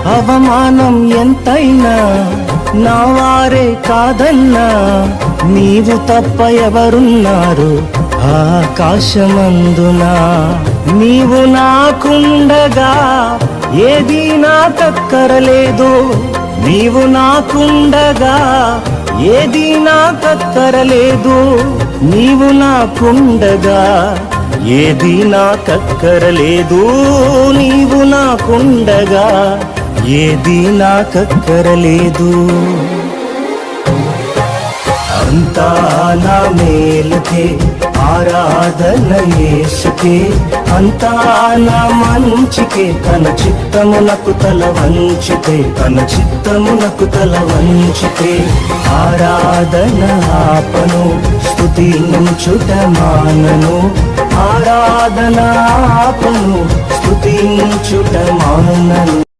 అవమానం ఎంతైనా నా వారే కాదన్నా, నీవు తప్ప ఎవరున్నారు ఆకాశమందున. నీవు నాకుండగా ఏది నాకక్కరలేదు, నీవు నాకుండగా ఏది నాకక్కరలేదు, నీవు నాకుండగా ఏది నాకక్కరలేదు, నీవు నాకుండగా ఏది నాకక్కరలేదు. అంతా నా మేలుకే ఆరాధన యేసుకే, అంతా నా మంచికే, తన చిత్తమునకు తల వంచితే, తన చిత్తమునకు తల వంచితే. ఆరాధన ఆపను, స్తుతించుట మానను, ఆరాధన ఆపను, స్తుతించుట మానను.